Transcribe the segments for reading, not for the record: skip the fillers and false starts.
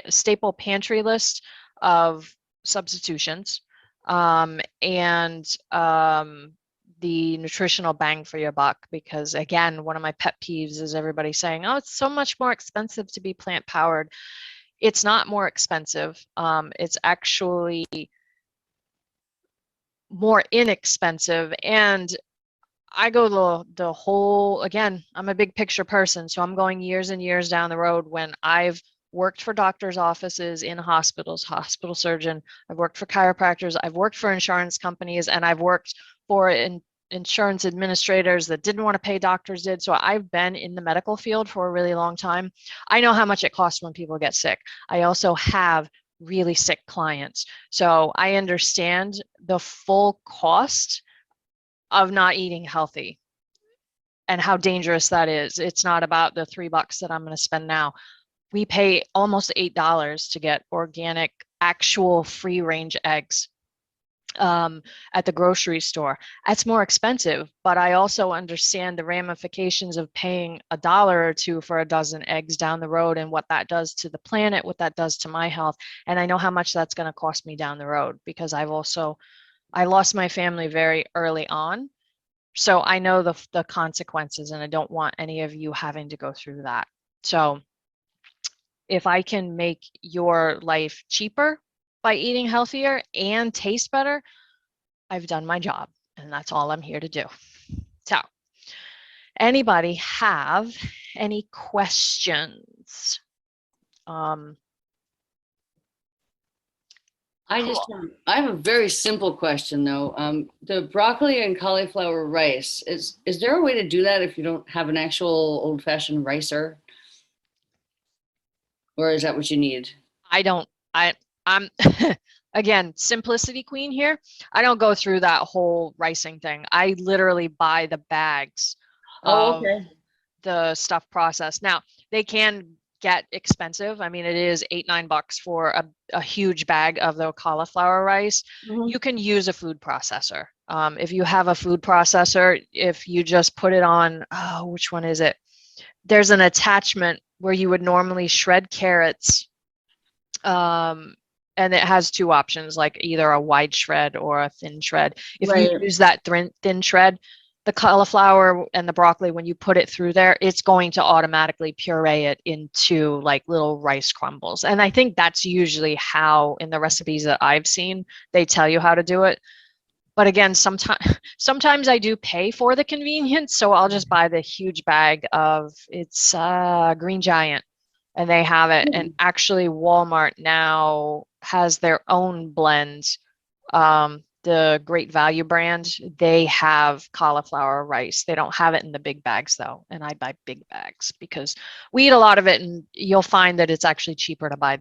staple pantry list of substitutions, and the nutritional bang for your buck, because again, one of my pet peeves is everybody saying, oh, it's so much more expensive to be plant powered. It's not more expensive. It's actually more inexpensive. And I go the whole, again, I'm a big picture person, so I'm going years and years down the road when I've worked for doctors' offices in hospitals, hospital surgeon, I've worked for chiropractors, I've worked for insurance companies, and I've worked for insurance administrators that didn't want to pay, doctors did. So I've been in the medical field for a really long time. I know how much it costs when people get sick. I also have really sick clients. So I understand the full cost of not eating healthy and how dangerous that is. It's not about the $3 that I'm going to spend now. We pay almost $8 to get organic, actual free range eggs at the grocery store. That's more expensive, but I also understand the ramifications of paying $1 or $2 for a dozen eggs down the road and what that does to the planet, what that does to my health. And I know how much that's going to cost me down the road, because I lost my family very early on. So I know the consequences, and I don't want any of you having to go through that. So if I can make your life cheaper by eating healthier and taste better, I've done my job, and that's all I'm here to do. So, anybody have any questions? I have a very simple question though. The broccoli and cauliflower rice, is there a way to do that if you don't have an actual old-fashioned ricer? Or is that what you need? I'm again, simplicity queen here. I don't go through that whole ricing thing. I literally buy the bags of the stuff processed. Now, they can get expensive. I mean, it is $8-9 for a huge bag of the cauliflower rice. You can use a food processor. If you have a food processor, if you just put it on, which one is it? There's an attachment where you would normally shred carrots, and it has two options, like either a wide shred or a thin shred. If you use that thin shred, the cauliflower and the broccoli, when you put it through there, it's going to automatically puree it into like little rice crumbles. And I think that's usually how, in the recipes that I've seen, they tell you how to do it. But again, sometimes I do pay for the convenience, so I'll just buy the huge bag of, it's Green Giant, and they have it. And actually, Walmart now has their own blends. The Great Value brand, they have cauliflower rice. They don't have it in the big bags though, and I buy big bags because we eat a lot of it, and you'll find that it's actually cheaper to buy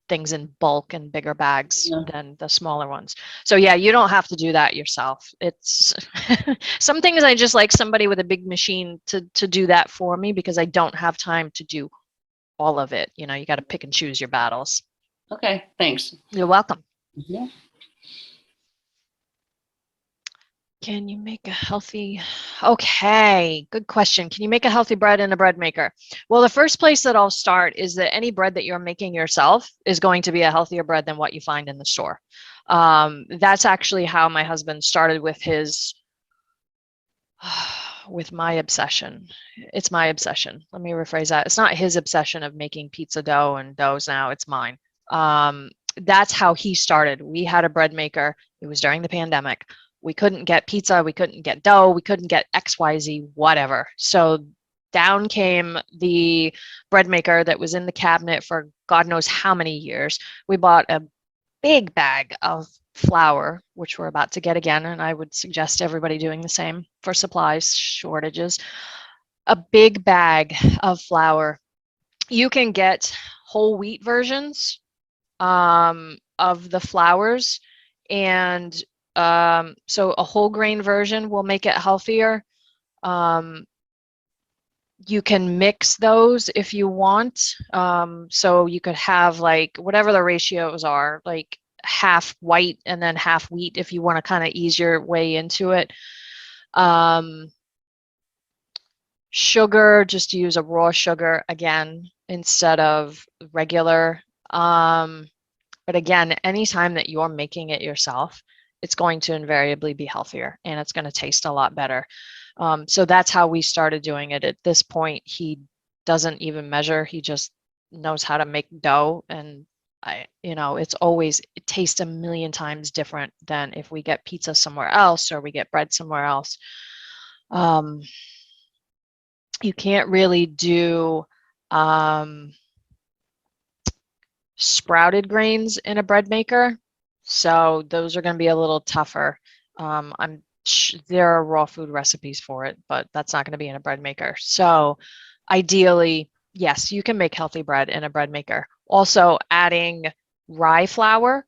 things in bulk and bigger bags than the smaller ones. So yeah, you don't have to do that yourself. It's some things I just like somebody with a big machine to do that for me, because I don't have time to do all of it. You know, you got to pick and choose your battles. Okay, thanks. You're welcome. Yeah. Can you make a healthy, okay, good question. Can you make a healthy bread in a bread maker? Well, the first place that I'll start is that any bread that you're making yourself is going to be a healthier bread than what you find in the store. That's actually how my husband started with his, with my obsession. It's my obsession. Let me rephrase that. It's not his obsession of making pizza dough and doughs now, it's mine. That's how he started. We had a bread maker. It was during the pandemic. We couldn't get pizza, we couldn't get dough, we couldn't get XYZ, whatever. So down came the bread maker that was in the cabinet for God knows how many years. We bought a big bag of flour, which we're about to get again, and I would suggest everybody doing the same for supplies shortages. A big bag of flour. You can get whole wheat versions of the flours, and so a whole grain version will make it healthier. You can mix those if you want. So you could have like whatever the ratios are, like half white and then half wheat if you want to kind of ease your way into it. Sugar, just use a raw sugar again instead of regular. But again, anytime that you're making it yourself, it's going to invariably be healthier and it's going to taste a lot better. So that's how we started doing it. At this point, he doesn't even measure. He just knows how to make dough. And it tastes a million times different than if we get pizza somewhere else or we get bread somewhere else. You can't really do sprouted grains in a bread maker. So those are going to be a little tougher. There are raw food recipes for it, but that's not going to be in a bread maker. So ideally, yes, you can make healthy bread in a bread maker. Also, adding rye flour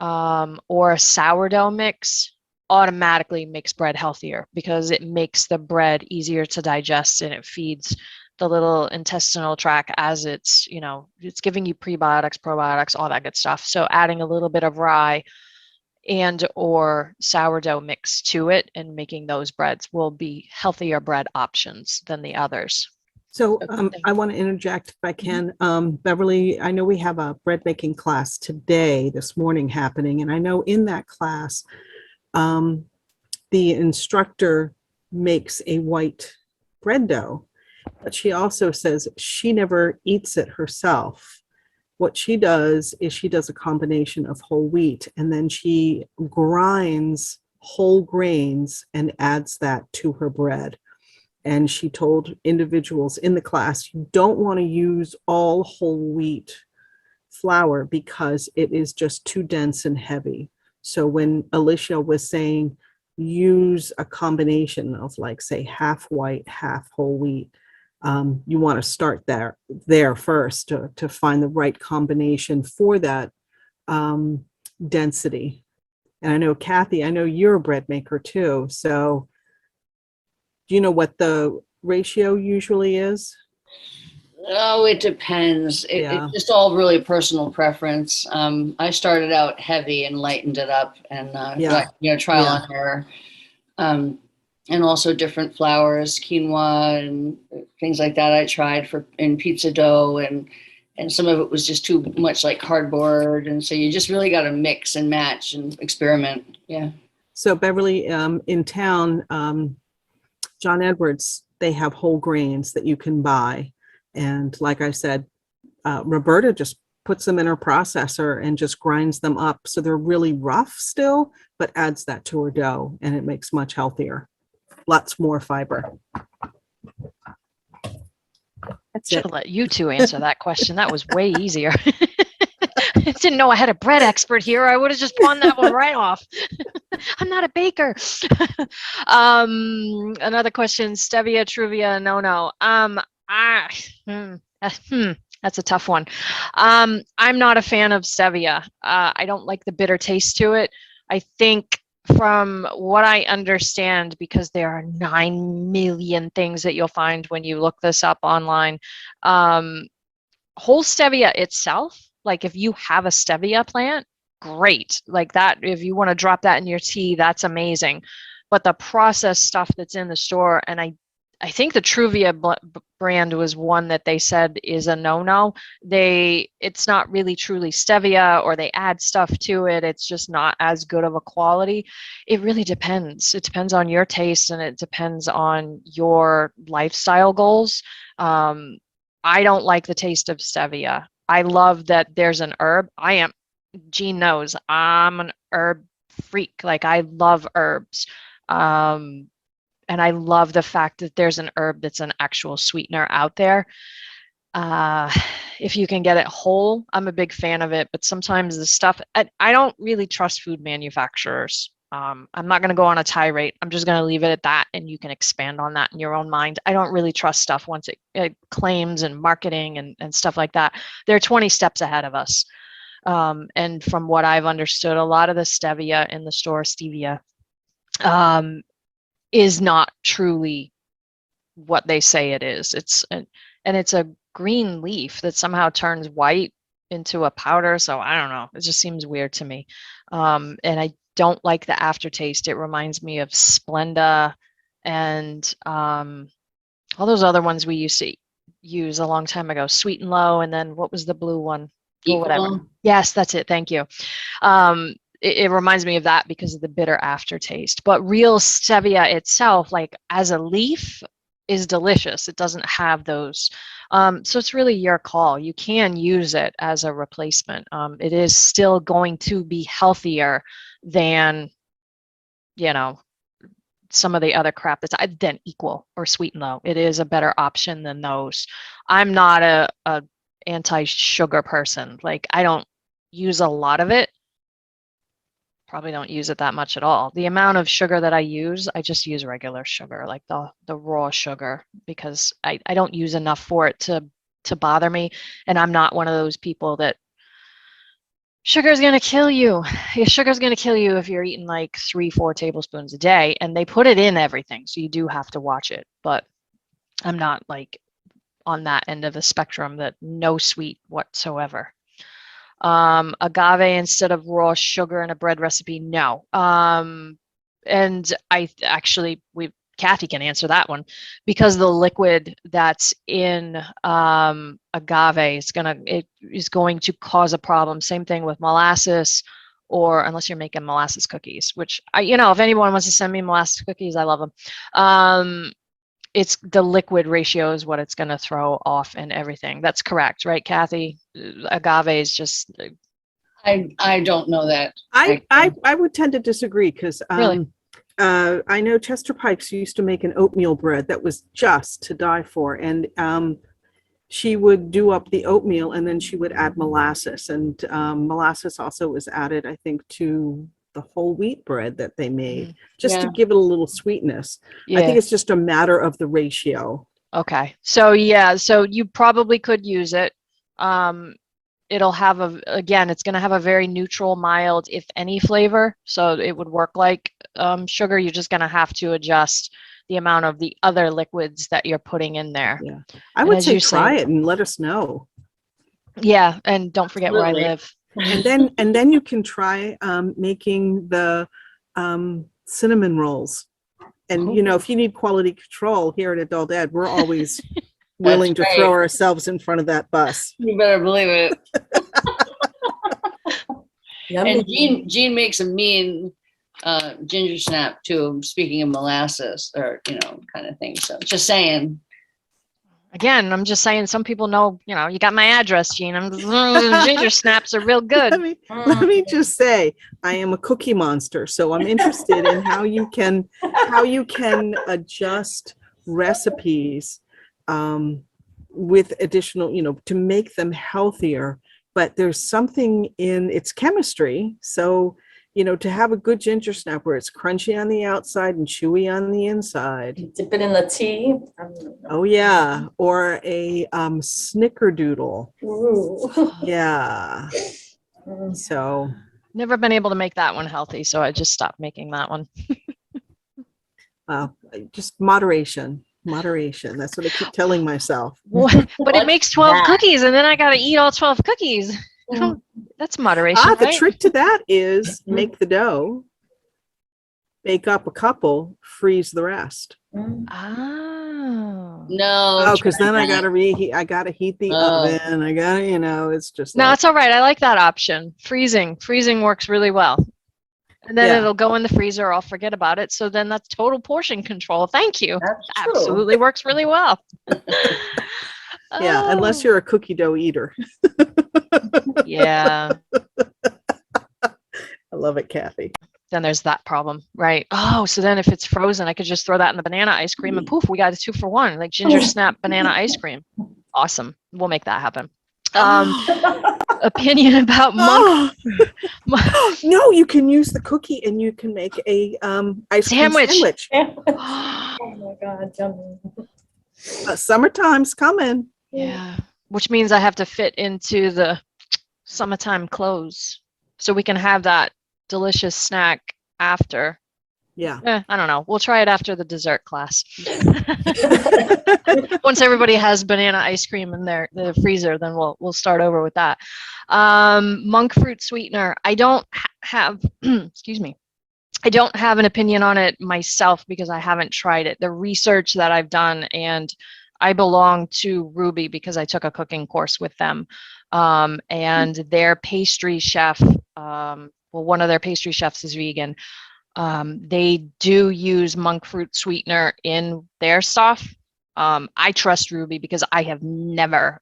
or a sourdough mix automatically makes bread healthier because it makes the bread easier to digest and it feeds the little intestinal tract as it's giving you prebiotics, probiotics, all that good stuff. So adding a little bit of rye and or sourdough mix to it and making those breads will be healthier bread options than the others. So I want to interject if I can. Beverly, I know we have a bread making class this morning happening. And I know in that class, the instructor makes a white bread dough, but she also says she never eats it herself. What she does is she does a combination of whole wheat and then she grinds whole grains and adds that to her bread. And she told individuals in the class, you don't want to use all whole wheat flour because it is just too dense and heavy. So when Alicia was saying, use a combination of like, say, half white, half whole wheat, you want to start there first to find the right combination for that density. And I know, Kathy, I know you're a bread maker too. So do you know what the ratio usually is? Oh, it depends. It's just all really personal preference. I started out heavy and lightened it up and, trial and error. And also different flours, quinoa and things like that I tried in pizza dough and some of it was just too much like cardboard. And so you just really got to mix and match and experiment. Yeah. So Beverly, in town, John Edwards, they have whole grains that you can buy. And like I said, Roberta just puts them in her processor and just grinds them up. So they're really rough still, but adds that to her dough and it makes much healthier. Lots more fiber. That's Should have let you two answer that question. That was way easier. I didn't know I had a bread expert here. I would have just pawned that one right off. I'm not a baker. Another question, stevia, truvia, no. That's a tough one. I'm not a fan of stevia. I don't like the bitter taste to it. I think from what I understand, because there are 9 million things that you'll find when you look this up online, whole stevia itself, like if you have a stevia plant, great. Like that, if you want to drop that in your tea, that's amazing. But the processed stuff that's in the store, and I think the Truvia brand was one that they said is a no-no. It's not really truly stevia, or they add stuff to it. It's just not as good of a quality. It really depends. It depends on your taste and it depends on your lifestyle goals. I don't like the taste of stevia. I love that there's an herb. Jean knows I'm an herb freak. Like I love herbs. And I love the fact that there's an herb that's an actual sweetener out there. If you can get it whole, I'm a big fan of it. But sometimes the stuff, I don't really trust food manufacturers. I'm not going to go on a tirade. I'm just going to leave it at that. And you can expand on that in your own mind. I don't really trust stuff once it claims and marketing and stuff like that. They're 20 steps ahead of us. And from what I've understood, a lot of the stevia in the store, stevia, is not truly what they say it is. It's a green leaf that somehow turns white into a powder. So I don't know. It just seems weird to me. And I don't like the aftertaste. It reminds me of Splenda and all those other ones we used to use a long time ago. Sweet and Low, and then what was the blue one? or whatever. Yes, that's it. Thank you. It reminds me of that because of the bitter aftertaste. But real stevia itself, like as a leaf, is delicious. It doesn't have those. So it's really your call. You can use it as a replacement. It is still going to be healthier than, some of the other crap that's than equal or sweet and low. It is a better option than those. I'm not a anti-sugar person. Like, I don't use a lot of it. Probably don't use it that much at all. The amount of sugar that I just use regular sugar, like the raw sugar, because I don't use enough for it to bother me. And I'm not one of those people that sugar is going to kill you. Sugar is going to kill you if you're eating like 3-4 tablespoons a day, and they put it in everything. So you do have to watch it, but I'm not like on that end of the spectrum that no sweet whatsoever. Agave instead of raw sugar in a bread recipe, no. And I actually, Kathy can answer that one, because the liquid that's in agave is going to cause a problem. Same thing with molasses, or unless you're making molasses cookies, which if anyone wants to send me molasses cookies, I love them. It's the liquid ratio is what it's going to throw off and everything. That's correct, right, Kathy? Agave is just. I don't know that. I would tend to disagree because really? I know Chester Pipes used to make an oatmeal bread that was just to die for, and she would do up the oatmeal and then she would add molasses, and molasses also was added, I think, to the whole wheat bread that they made, just to give it a little sweetness. I think it's just a matter of the ratio. Okay. So you probably could use it. It'll have it's going to have a very neutral, mild, if any, flavor. So it would work like sugar. You're just going to have to adjust the amount of the other liquids that you're putting in there. Yeah. I would say try it and let us know. Yeah. And don't forget where I live. And then you can try making the cinnamon rolls. And if you need quality control here at Adult Ed, we're always willing to throw ourselves in front of that bus. You better believe it. And Jean makes a mean ginger snap too, speaking of molasses, or kind of thing. So just saying. Again, I'm just saying, some people know, you got my address, Jean. Ginger snaps are real good. Let me just say, I am a cookie monster, so I'm interested in how you can adjust recipes with additional, to make them healthier. But there's something in its chemistry. So, to have a good ginger snap where it's crunchy on the outside and chewy on the inside. You dip it in the tea. Oh yeah, or a snickerdoodle. Ooh. Yeah. So. Never been able to make that one healthy, so I just stopped making that one. Just moderation. That's what I keep telling myself. But it makes 12 cookies, and then I got to eat all 12 cookies. That's moderation. The trick to that is make the dough, bake up a couple, freeze the rest. Oh. No. Because then I gotta heat the oven. I gotta, it's just. No, it's all right. I like that option. Freezing works really well. And then it'll go in the freezer, or I'll forget about it. So then that's total portion control. Thank you. That's absolutely works really well. Yeah, unless you're a cookie dough eater. Yeah. I love it, Kathy. Then there's that problem, right? Oh, so then if it's frozen, I could just throw that in the banana ice cream and poof, we got a 2-for-1, like ginger snap banana ice cream. Awesome. We'll make that happen. Opinion about No, you can use the cookie and you can make a ice cream sandwich. Oh my God, yummy. Summertime's coming. Yeah, which means I have to fit into the summertime clothes so we can have that delicious snack after. Yeah. I don't know. We'll try it after the dessert class. Once everybody has banana ice cream in the freezer, then we'll start over with that. Monk fruit sweetener. I don't have, excuse me. I don't have an opinion on it myself because I haven't tried it. The research that I've done, and I belong to Ruby because I took a cooking course with them. and their pastry chef, well, one of their pastry chefs is vegan. They do use monk fruit sweetener in their stuff. I trust Ruby because I have never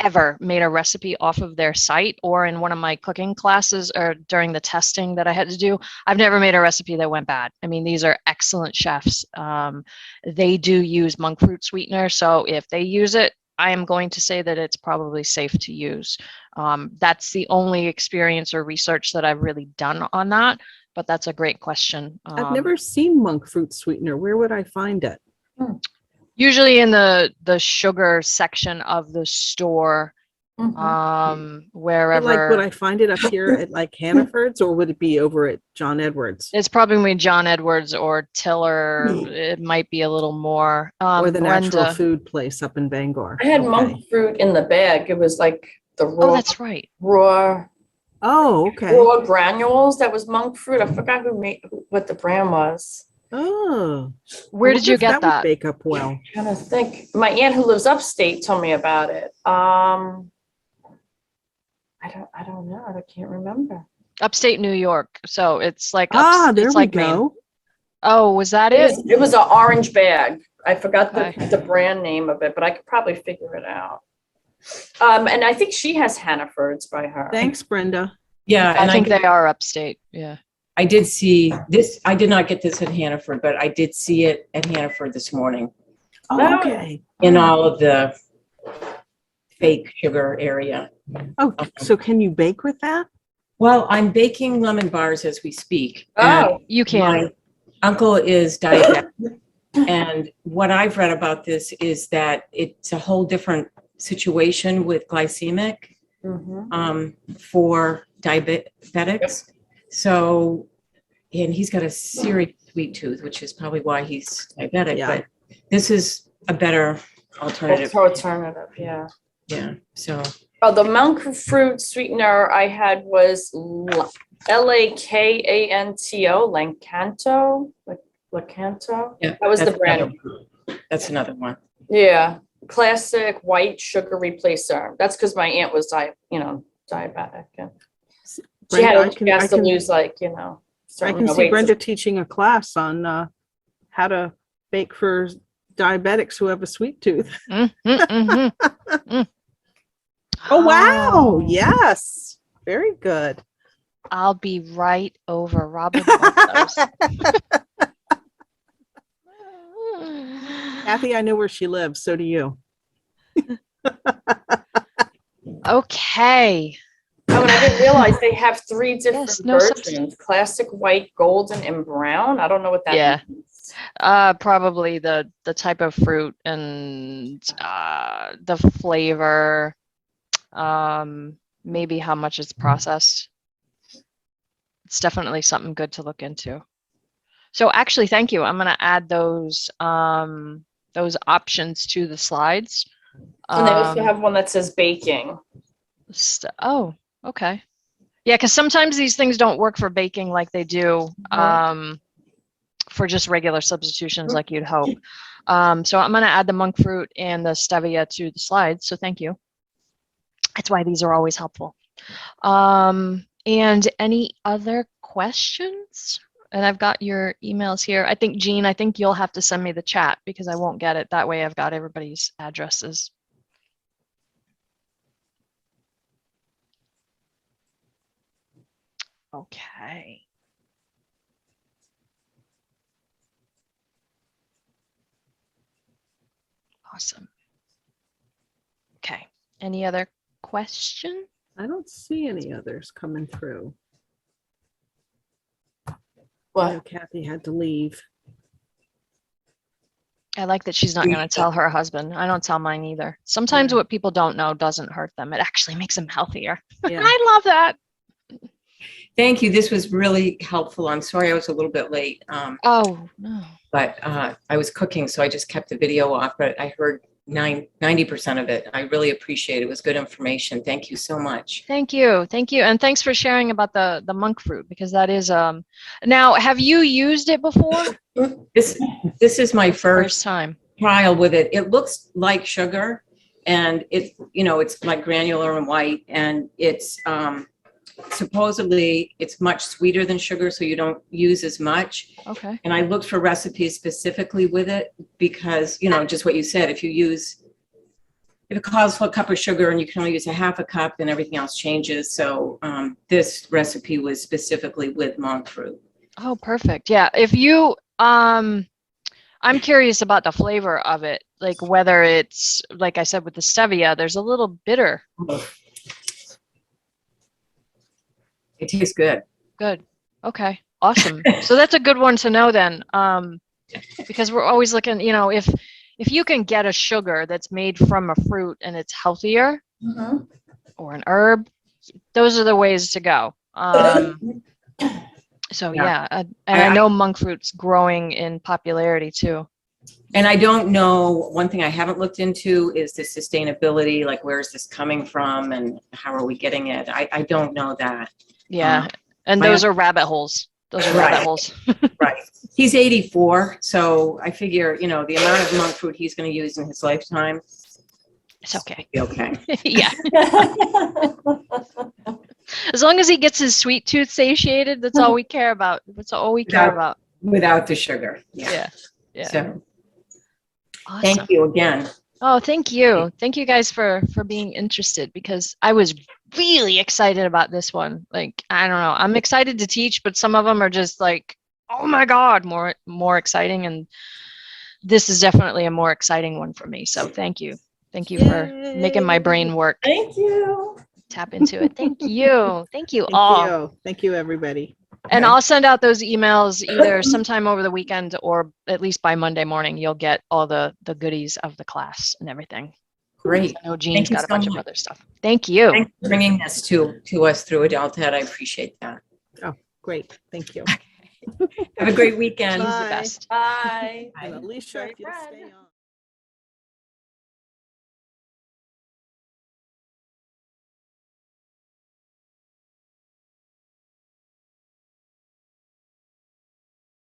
ever made a recipe off of their site or in one of my cooking classes or during the testing that I had to do. I've never made a recipe that went bad. I mean, these are excellent chefs. They do use monk fruit sweetener. So if they use it, I am going to say that it's probably safe to use. That's the only experience or research that I've really done on that, but that's a great question. I've never seen monk fruit sweetener. Where would I find it? Usually in the sugar section of the store, wherever. Like, would I find it up here at like Hannaford's, or would it be over at John Edwards? It's probably John Edwards or Tiller. It might be a little more. Or the Brenda. natural food place up in Bangor. I had monk fruit in the bag. It was like the raw. Oh, that's right. Raw. Oh, okay. Raw granules. That was monk fruit. I forgot what the brand was. Oh, where did you get that? Would bake up well. I'm trying to think. My aunt who lives upstate told me about it. I don't know. I can't remember. Upstate New York. So it's like there it's we like go. Maine. Oh, was that it? It was an orange bag. I forgot the brand name of it, but I could probably figure it out. And I think she has Hannaford's by her. Thanks, Brenda. Yeah, I think they are upstate. Yeah. I did see this. I did not get this at Hannaford, but I did see it at Hannaford this morning. Oh, okay. In all of the fake sugar area. Oh, so can you bake with that? Well, I'm baking lemon bars as we speak. Oh, you can. My uncle is diabetic. And what I've read about this is that it's a whole different situation with glycemic for diabetics. So, and he's got a serious sweet tooth, which is probably why he's diabetic. Yeah. But this is a better alternative. alternative, yeah. Yeah. So. Oh, the monk fruit sweetener I had was Lakanto, Lakanto. Yeah, That was the brand. That's another one. Yeah, classic white sugar replacer. That's because my aunt was diabetic. And she has to lose I can see weight. Brenda teaching a class on how to bake for diabetics who have a sweet tooth. Oh, wow. Yes. Very good. I'll be right over. Robin loves those. Kathy, I know where she lives. So do you. Okay. Oh, and I didn't realize they have 3 different versions: substitute. classic, white, golden, and brown. I don't know what that means. Probably the type of fruit and the flavor, maybe how much it's processed. It's definitely something good to look into. So actually, thank you. I'm going to add those options to the slides. And they also have one that says baking. Oh, okay. Yeah, because sometimes these things don't work for baking like they do for just regular substitutions like you'd hope. So I'm going to add the monk fruit and the stevia to the slides. So thank you. That's why these are always helpful. And any other questions? And I've got your emails here. I think, Jean, I think you'll have to send me the chat because I won't get it. That way I've got everybody's addresses. Okay. Awesome. Okay. Any other question? I don't see any others coming through. What? I know Kathy had to leave. I like that she's not going to tell her husband. I don't tell mine either. Sometimes what people don't know doesn't hurt them. It actually makes them healthier. Yeah. I love that. Thank you. This was really helpful. I'm sorry I was a little bit late. Oh, no. But I was cooking, so I just kept the video off, but I heard 90% of it. I really appreciate it. It was good information. Thank you so much. Thank you. Thank you. And thanks for sharing about the monk fruit, because that is, now, have you used it before? This is my first time. trial with it. It looks like sugar, And it's, it's like granular and white, and it's supposedly it's much sweeter than sugar, so you don't use as much. Okay. And I looked for recipes specifically with it because, just what you said, if it calls for a cup of sugar and you can only use a half a cup, then everything else changes. So this recipe was specifically with monk fruit. Oh, perfect. Yeah. If you, I'm curious about the flavor of it, like whether it's, like I said, with the stevia, there's a little bitter. It tastes good. Good. Okay. Awesome. So that's a good one to know then. Because we're always looking, if you can get a sugar that's made from a fruit and it's healthier or an herb, those are the ways to go. So yeah, and I know monk fruit's growing in popularity too. And I don't know, one thing I haven't looked into is the sustainability, like where is this coming from and how are we getting it? I don't know that. Yeah, and those are rabbit holes. Those are rabbit holes. Right. He's 84, so I figure, the amount of monk fruit he's going to use in his lifetime. It's okay. Okay. Yeah. As long as he gets his sweet tooth satiated, that's all we care about. That's all we care about. Without the sugar. Yeah. So, awesome. Thank you again. Oh, thank you. Thank you guys for being interested, because I was really excited about this one. Like, I don't know. I'm excited to teach, but some of them are just like, oh my God, more exciting. And this is definitely a more exciting one for me. So thank you. Thank you for making my brain work. Thank you. Tap into it. Thank you. Thank you all. Thank you, everybody. And I'll send out those emails either sometime over the weekend or at least by Monday morning. You'll get all the goodies of the class and everything. Great. I know Jean's got a bunch of other stuff. Thank you. Thanks for bringing this to us through Adulthood. I appreciate that. Oh, great. Thank you. Have a great weekend. Jean's the best. Bye. And Alicia, if you'll stay on.